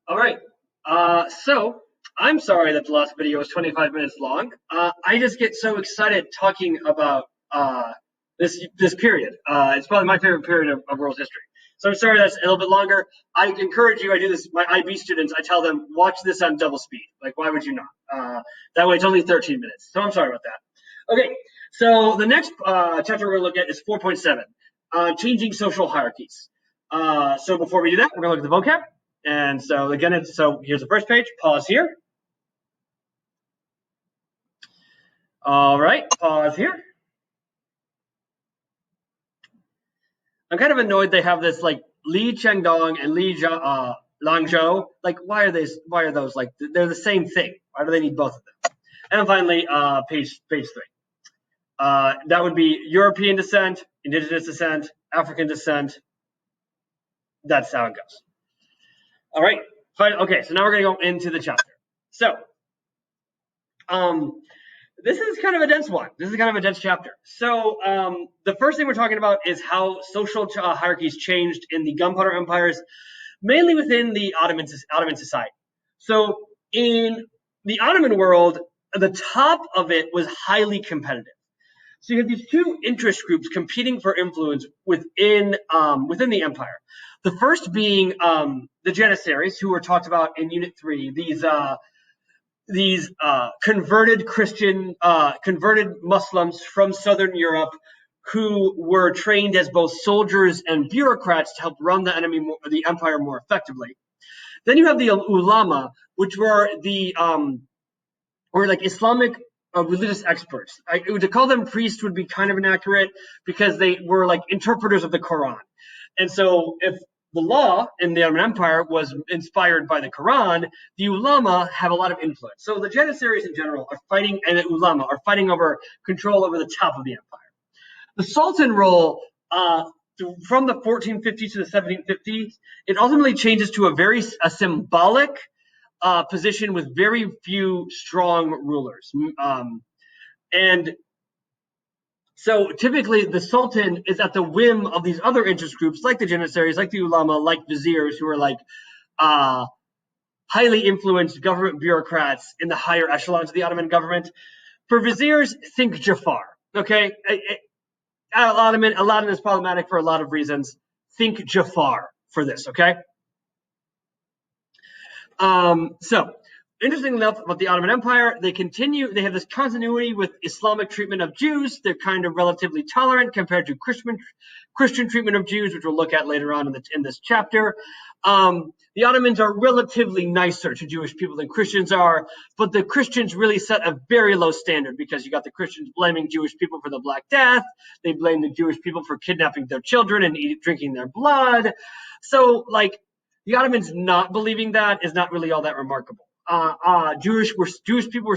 All right. So I'm sorry that the last video was 25 minutes long. I just get so excited talking about this period. It's probably my favorite period of world history. So I'm sorry that's a little bit longer. I encourage you. I do this. My IB students. I tell them watch this on double speed. Like, why would you not? That way, it's only 13 minutes. So I'm sorry about that. Okay. So the next chapter we're going to look at is 4.7, changing social hierarchies. So before we do that, we're going to look at the vocab. And so again, here's the first page. Pause here. All right, pause here. I'm kind of annoyed they have this like Li Chengdong and Langzhou. Like, why are those like they're the same thing? Why do they need both of them? And finally, page 3. That would be European descent, indigenous descent, African descent. That's how it goes. All right. Fine. Okay. So now we're going to go into the chapter. So, this is kind of a dense one. This is kind of a dense chapter. So, the first thing we're talking about is how social hierarchies changed in the Gunpowder empires, mainly within the Ottoman society. So, in the Ottoman world, the top of it was highly competitive. So you have these two interest groups competing for influence within the empire. The first being the Janissaries, who were talked about in Unit 3. These converted Muslims from Southern Europe who were trained as both soldiers and bureaucrats to help run the empire more effectively. Then you have the ulama, which were like Islamic religious experts. To call them priests would be kind of inaccurate because they were like interpreters of the Quran. And so if the law in the Ottoman Empire was inspired by the Quran, the ulama have a lot of influence. So the Janissaries in general are fighting, and the ulama are fighting over control over the top of the empire. The Sultan role, from the 1450s to the 1750s, it ultimately changes to a symbolic position with very few strong rulers. And so typically the Sultan is at the whim of these other interest groups like the Janissaries, like the ulama, like viziers, who are like highly influenced government bureaucrats in the higher echelons of the Ottoman government. For viziers, think Jafar. Okay, Aladdin is problematic for a lot of reasons. Think Jafar for this. Okay. So, interesting enough about the Ottoman Empire, they have this continuity with Islamic treatment of Jews. They're kind of relatively tolerant compared to Christian treatment of Jews, which we'll look at later on in this chapter. The Ottomans are relatively nicer to Jewish people than Christians are, but the Christians really set a very low standard because you got the Christians blaming Jewish people for the Black Death. They blame the Jewish people for kidnapping their children and drinking their blood. So, like, the Ottomans not believing that is not really all that remarkable. Jewish people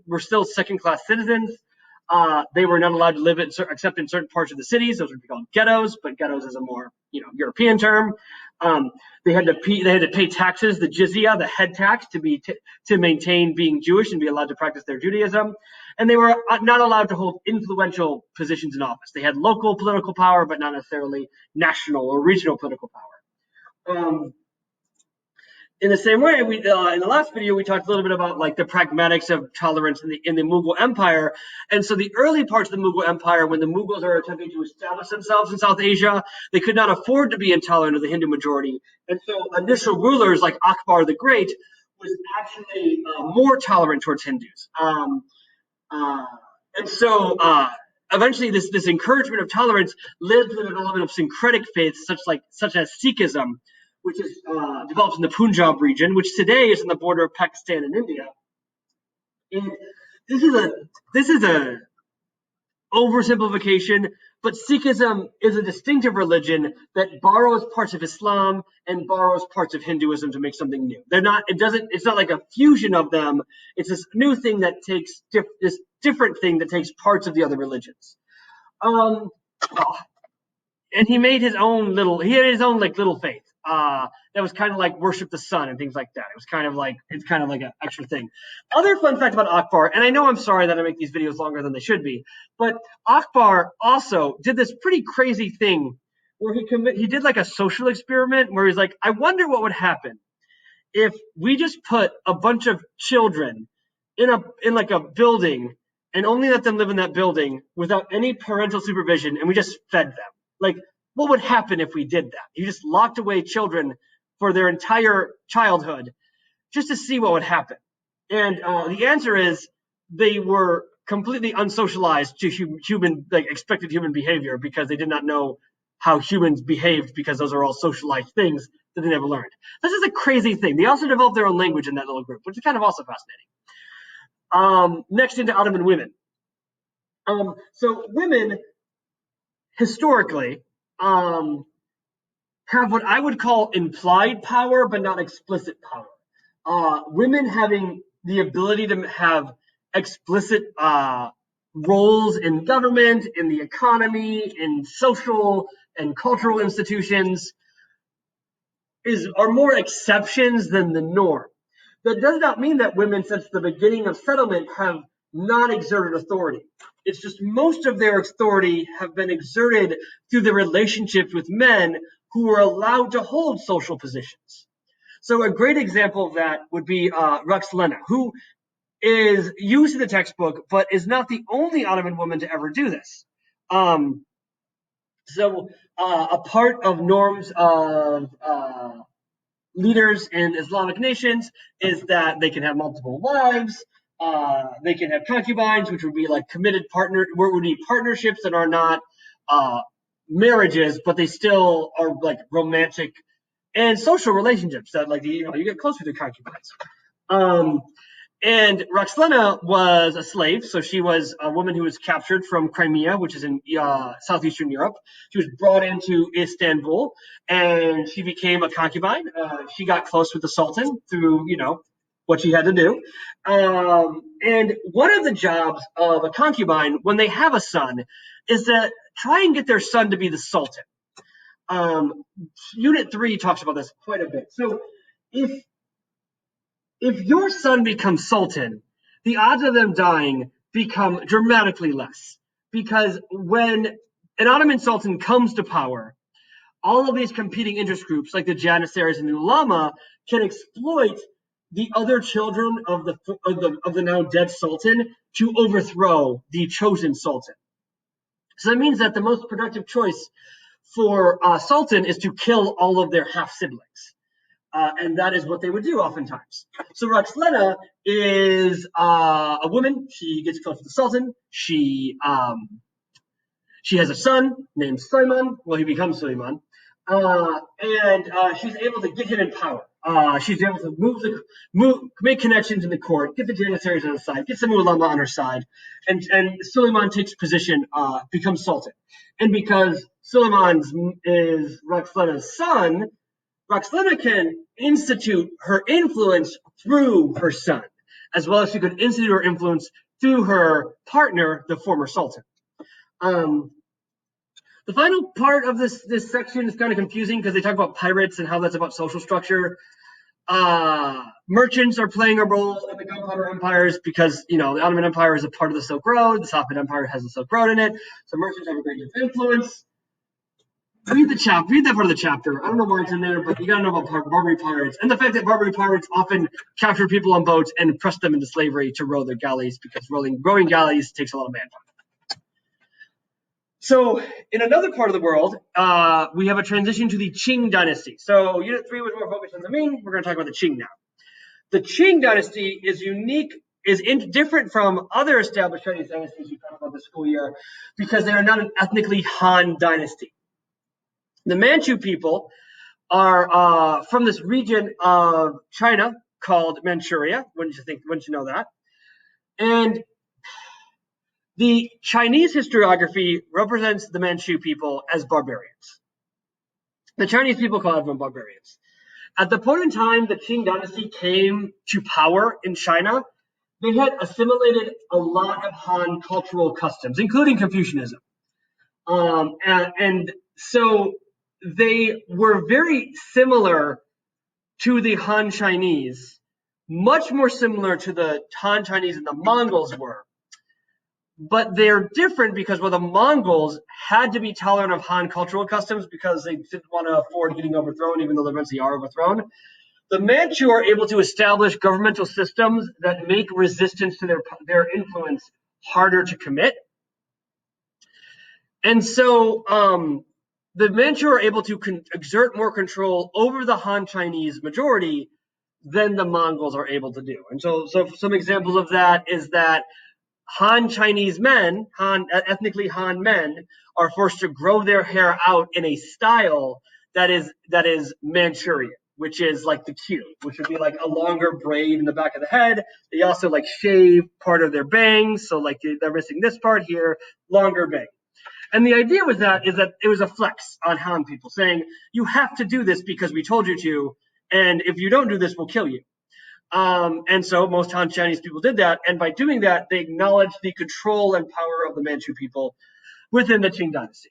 were still second-class citizens. They were not allowed to live except in certain parts of the cities. Those would be called ghettos, but ghettos is a more European term. They had to pay taxes, the jizya, the head tax, to maintain being Jewish and be allowed to practice their Judaism. And they were not allowed to hold influential positions in office. They had local political power, but not necessarily national or regional political power. In the same way, in the last video, we talked a little bit about like the pragmatics of tolerance in the Mughal Empire. And so the early parts of the Mughal Empire, when the Mughals are attempting to establish themselves in South Asia, they could not afford to be intolerant of the Hindu majority. And so initial rulers like Akbar the Great was actually more tolerant towards Hindus. And so eventually this encouragement of tolerance led to the development of syncretic faiths such as Sikhism, which is developed in the Punjab region, which today is on the border of Pakistan and India. And this is a oversimplification, but Sikhism is a distinctive religion that borrows parts of Islam and borrows parts of Hinduism to make something new. It's not like a fusion of them. It's this new thing that takes this different thing that takes parts of the other religions. And he made his own little faith. That was kind of like worship the sun and things like that. It's kind of like an extra thing. Other fun fact about Akbar, and I know I'm sorry that I make these videos longer than they should be, but Akbar also did this pretty crazy thing where he did like a social experiment where he's like, I wonder what would happen if we just put a bunch of children in like a building and only let them live in that building without any parental supervision, and we just fed them, like, what would happen if we did that? You just locked away children for their entire childhood just to see what would happen. And the answer is they were completely unsocialized to human, like expected human behavior, because they did not know how humans behaved, because those are all socialized things that they never learned. This is a crazy thing. They also developed their own language in that little group, which is kind of also fascinating. Next, into Ottoman women. So women historically have what I would call implied power, but not explicit power. Women having the ability to have explicit roles in government, in the economy, in social and cultural institutions are more exceptions than the norm. That does not mean that women, since the beginning of settlement, have not exerted authority. It's just most of their authority have been exerted through the relationships with men who were allowed to hold social positions. So a great example of that would be Ruxlena, who is used in the textbook, but is not the only Ottoman woman to ever do this. So a part of norms of leaders in Islamic nations is that they can have multiple wives. They can have concubines, which would be like committed would be partnerships that are not marriages, but they still are like romantic and social relationships that, like, you get close with your concubines. And Ruxlena was a slave, so she was a woman who was captured from Crimea, which is in southeastern Europe. She was brought into Istanbul, and she became a concubine. She got close with the Sultan through, what she had to do. And one of the jobs of a concubine, when they have a son, is to try and get their son to be the Sultan. Unit 3 talks about this quite a bit. So if your son becomes Sultan, the odds of them dying become dramatically less. Because when an Ottoman Sultan comes to power, all of these competing interest groups, like the Janissaries and the Ulama, can exploit the other children of the now dead Sultan to overthrow the chosen Sultan. So that means that the most productive choice for Sultan is to kill all of their half-siblings. And that is what they would do oftentimes. So Ruxlena is a woman. She gets close to the Sultan. She has a son named Suleiman. Well, he becomes Suleiman. And she's able to get him in power. She's able to make connections in the court, get the Janissaries on her side, get some ulama on her side, and Suleiman takes position, becomes Sultan. And because Suleiman is Ruxlena's son, Ruxlena can institute her influence through her son, as well as she could institute her influence through her partner, the former Sultan. The final part of this section is kind of confusing because they talk about pirates and how that's about social structure. Merchants are playing a role in the gunpowder empires because, the Ottoman Empire is a part of the Silk Road. The Safavid Empire has the Silk Road in it. So merchants have a great deal of influence. Read that part of the chapter. I don't know why it's in there, but you got to know about Barbary pirates and the fact that Barbary pirates often capture people on boats and press them into slavery to row their galleys, because rowing galleys takes a lot of manpower. So in another part of the world, we have a transition to the Qing Dynasty. So Unit 3 was more focused on the Ming. We're going to talk about the Qing now. The Qing Dynasty is unique, different from other established Chinese dynasties we talked about this school year, because they are not an ethnically Han dynasty. The Manchu people are from this region of China called Manchuria. Wouldn't you know that? And the Chinese historiography represents the Manchu people as barbarians. The Chinese people call everyone barbarians. At the point in time the Qing Dynasty came to power in China, they had assimilated a lot of Han cultural customs, including Confucianism. And so they were very similar to the Han Chinese, much more similar to the Han Chinese than the Mongols were. But they're different because the Mongols had to be tolerant of Han cultural customs because they didn't want to afford getting overthrown, even though they eventually are overthrown. The Manchu are able to establish governmental systems that make resistance to their influence harder to commit. And so the Manchu are able to exert more control over the Han Chinese majority than the Mongols are able to do. And so some examples of that is that Han Chinese men, ethnically Han men, are forced to grow their hair out in a style that is Manchurian, which is like the Q, which would be like a longer braid in the back of the head. They also like shave part of their bangs, so like they're missing this part here, longer bang. And the idea was that it was a flex on Han people, saying you have to do this because we told you to, and if you don't do this, we'll kill you. And so most Han Chinese people did that, and by doing that, they acknowledged the control and power of the Manchu people within the Qing Dynasty.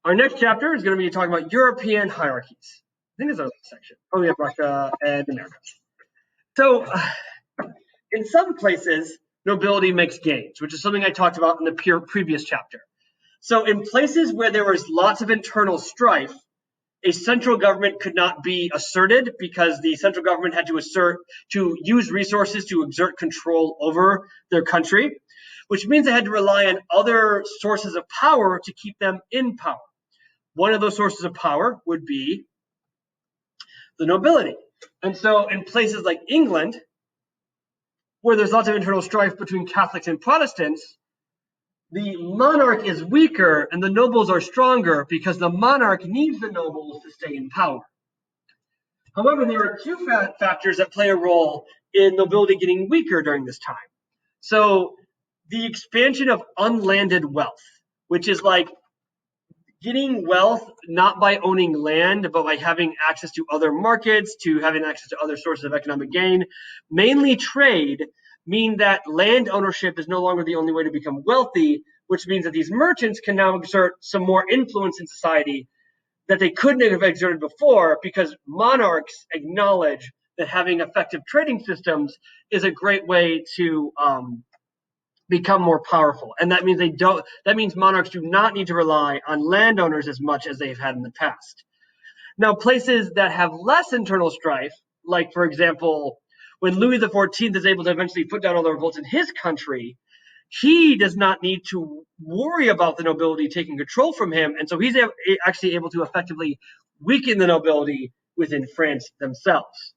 Our next chapter is going to be talking about European hierarchies. I think this is our last section. Oh, we have Russia and America. So in some places, nobility makes gains, which is something I talked about in the previous chapter. So in places where there was lots of internal strife, a central government could not be asserted because the central government had to use resources to exert control over their country, which means they had to rely on other sources of power to keep them in power. One of those sources of power would be the nobility. And so in places like England, where there's lots of internal strife between Catholics and Protestants, the monarch is weaker and the nobles are stronger because the monarch needs the nobles to stay in power. However, there are two factors that play a role in nobility getting weaker during this time. So the expansion of unlanded wealth, which is like getting wealth not by owning land, but by having access to other markets, to having access to other sources of economic gain, mainly trade, mean that land ownership is no longer the only way to become wealthy, which means that these merchants can now exert some more influence in society that they couldn't have exerted before, because monarchs acknowledge that having effective trading systems is a great way to become more powerful. And that means monarchs do not need to rely on landowners as much as they've had in the past. Now, places that have less internal strife, like for example, when Louis XIV is able to eventually put down all the revolts in his country, he does not need to worry about the nobility taking control from him. And so he's actually able to effectively weaken the nobility within France themselves.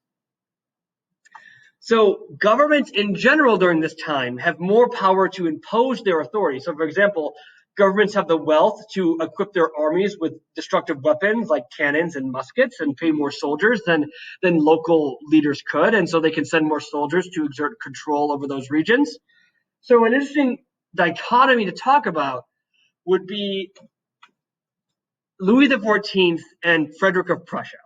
So governments in general during this time have more power to impose their authority. So for example, governments have the wealth to equip their armies with destructive weapons like cannons and muskets and pay more soldiers than local leaders could. And so they can send more soldiers to exert control over those regions. So an interesting dichotomy to talk about would be Louis XIV and Frederick of Prussia.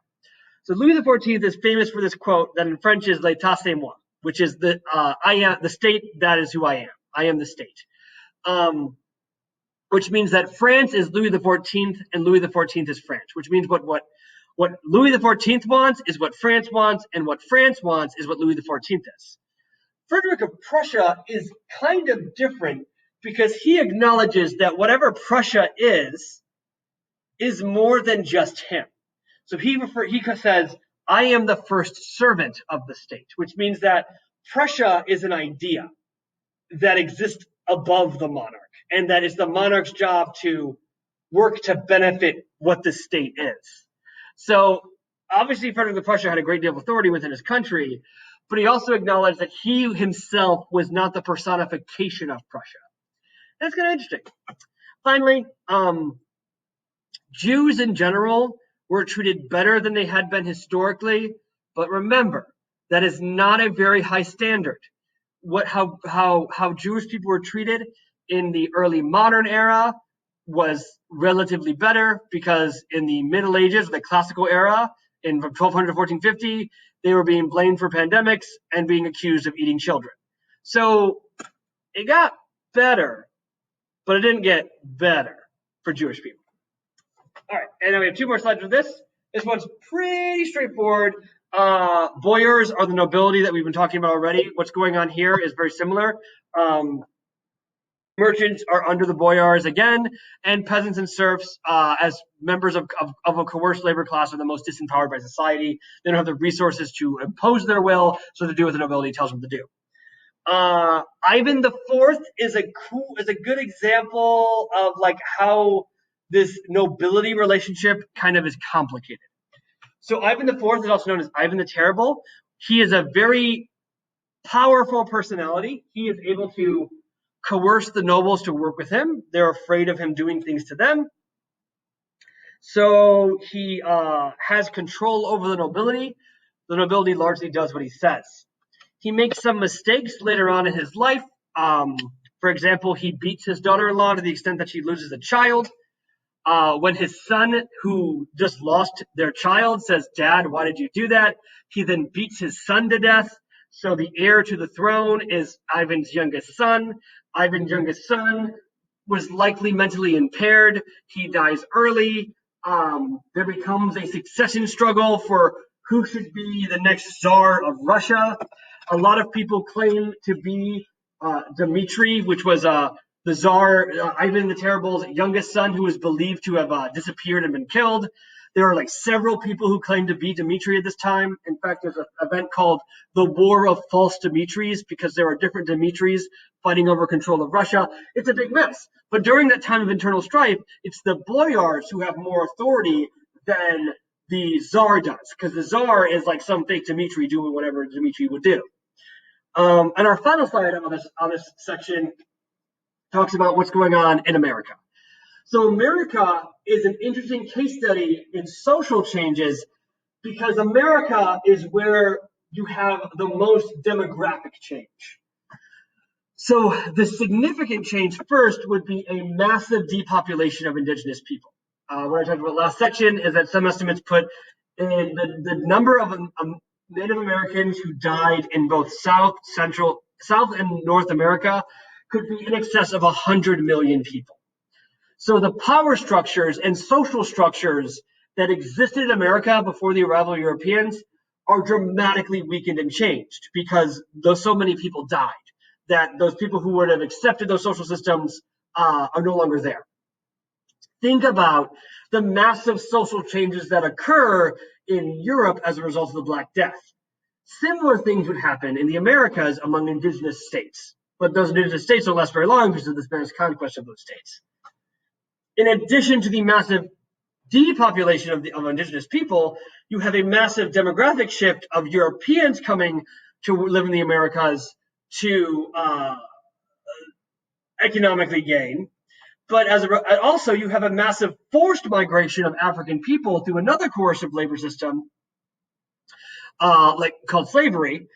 So Louis XIV is famous for this quote that in French is "L'état c'est moi," which is I am the state, that is who I am. I am the state. Which means that France is Louis XIV and Louis XIV is France, which means what Louis XIV wants is what France wants, and what France wants is what Louis XIV is. Frederick of Prussia is kind of different because he acknowledges that whatever Prussia is more than just him. So he says, I am the first servant of the state, which means that Prussia is an idea that exists above the monarch, and that is the monarch's job to work to benefit what the state is. So obviously Frederick of Prussia had a great deal of authority within his country, but he also acknowledged that he himself was not the personification of Prussia. That's kind of interesting. Finally, Jews in general were treated better than they had been historically, but remember, that is not a very high standard. How Jewish people were treated in the early modern era was relatively better, because in the Middle Ages, the classical era, in 1200 to 1450, they were being blamed for pandemics and being accused of eating children. So it got better, but it didn't get better for Jewish people. All right, and then we have two more slides for this. This one's pretty straightforward. Boyars are the nobility that we've been talking about already. What's going on here is very similar. Merchants are under the boyars again, and peasants and serfs, as members of a coerced labor class, are the most disempowered by society. They don't have the resources to impose their will, so they do what the nobility tells them to do. Ivan the Fourth is a good example of like how this nobility relationship kind of is complicated. So Ivan the Fourth is also known as Ivan the Terrible. He is a very powerful personality. He is able to coerce the nobles to work with him. They're afraid of him doing things to them. So he has control over the nobility. The nobility largely does what he says. He makes some mistakes later on in his life. For example, he beats his daughter-in-law to the extent that she loses a child. When his son, who just lost their child, says, "Dad, why did you do that?" he then beats his son to death. So the heir to the throne is Ivan's youngest son. Ivan's youngest son was likely mentally impaired. He dies early. There becomes a succession struggle for who should be the next Tsar of Russia. A lot of people claim to be Dmitri, which was the Tsar, Ivan the Terrible's youngest son, who was believed to have disappeared and been killed. There are like several people who claim to be Dmitri at this time. In fact, there's an event called the War of False Dimitris, because there are different Dimitris fighting over control of Russia. It's a big mess. But during that time of internal strife, it's the boyars who have more authority than the Tsar does, because the Tsar is like some fake Dmitri doing whatever Dmitri would do. And our final slide on this section talks about what's going on in America. So America is an interesting case study in social changes, because America is where you have the most demographic change. So the significant change first would be a massive depopulation of indigenous people. What I talked about last section is that some estimates put in the number of Native Americans who died in both South and North America could be in excess of 100 million people. So the power structures and social structures that existed in America before the arrival of Europeans are dramatically weakened and changed, because so many people died that those people who would have accepted those social systems are no longer there. Think about the massive social changes that occur in Europe as a result of the Black Death. Similar things would happen in the Americas among indigenous states, but those indigenous states don't last very long because of the Spanish conquest of those states. In addition to the massive depopulation of indigenous people, you have a massive demographic shift of Europeans coming to live in the Americas to economically gain. But also you have a massive forced migration of African people through another coercive labor system, called slavery.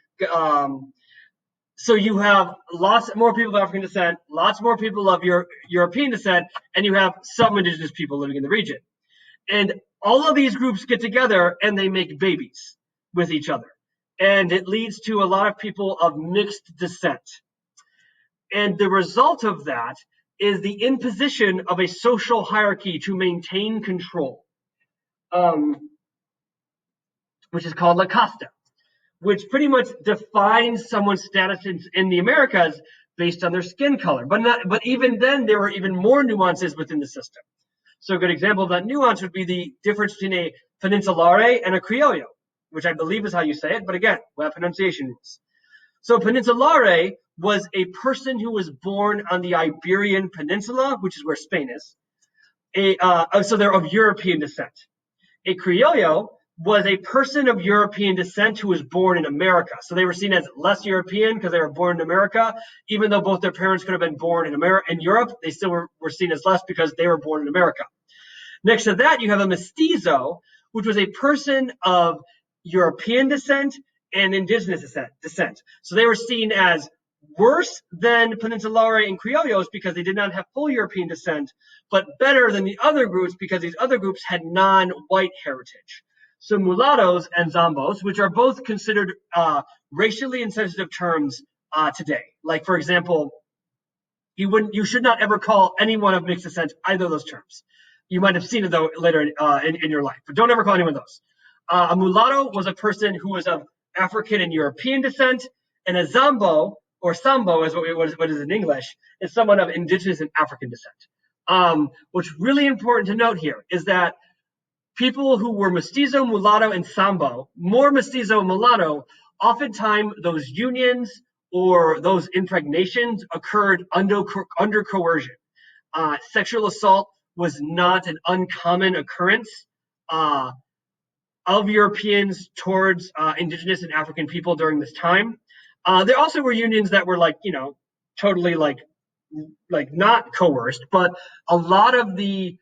So you have lots more people of African descent, lots more people of European descent, and you have some indigenous people living in the region. And all of these groups get together and they make babies with each other. And it leads to a lot of people of mixed descent. And the result of that is the imposition of a social hierarchy to maintain control, which is called La Casta, which pretty much defines someone's status in the Americas based on their skin color. But even then, there were even more nuances within the system. So a good example of that nuance would be the difference between a peninsulare and a criollo, which I believe is how you say it. But again, we have pronunciation rules. So peninsulare was a person who was born on the Iberian Peninsula, which is where Spain is. So they're of European descent. A criollo was a person of European descent who was born in America. So they were seen as less European because they were born in America. Even though both their parents could have been born in Europe, they still were seen as less because they were born in America. Next to that, you have a mestizo, which was a person of European descent and indigenous descent. So they were seen as worse than peninsulare and criollos because they did not have full European descent, but better than the other groups because these other groups had non-white heritage. So mulattoes and zombos, which are both considered racially insensitive terms today. Like, for example, you should not ever call anyone of mixed descent either of those terms. You might have seen it, though, later in your life, but don't ever call anyone those. A mulatto was a person who was of African and European descent, and a zombo or Sambo is what is in English, is someone of indigenous and African descent. What's really important to note here is that people who were mestizo, mulatto, and Sambo, more mestizo and mulatto, oftentimes those unions or those impregnations occurred under coercion. Sexual assault was not an uncommon occurrence of Europeans towards indigenous and African people during this time. There also were unions that were totally not coerced, but a lot of the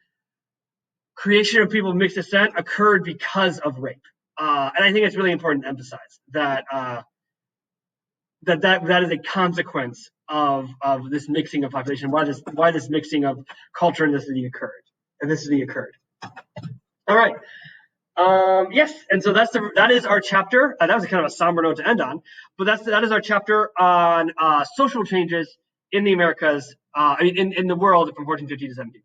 creation of people of mixed descent occurred because of rape. And I think it's really important to emphasize that that is a consequence of this mixing of population, why this mixing of culture and ethnicity occurred. All right. Yes, and so that is our chapter. That was kind of a somber note to end on, but that is our chapter on social changes in the Americas, in the world from 1450 to 1750.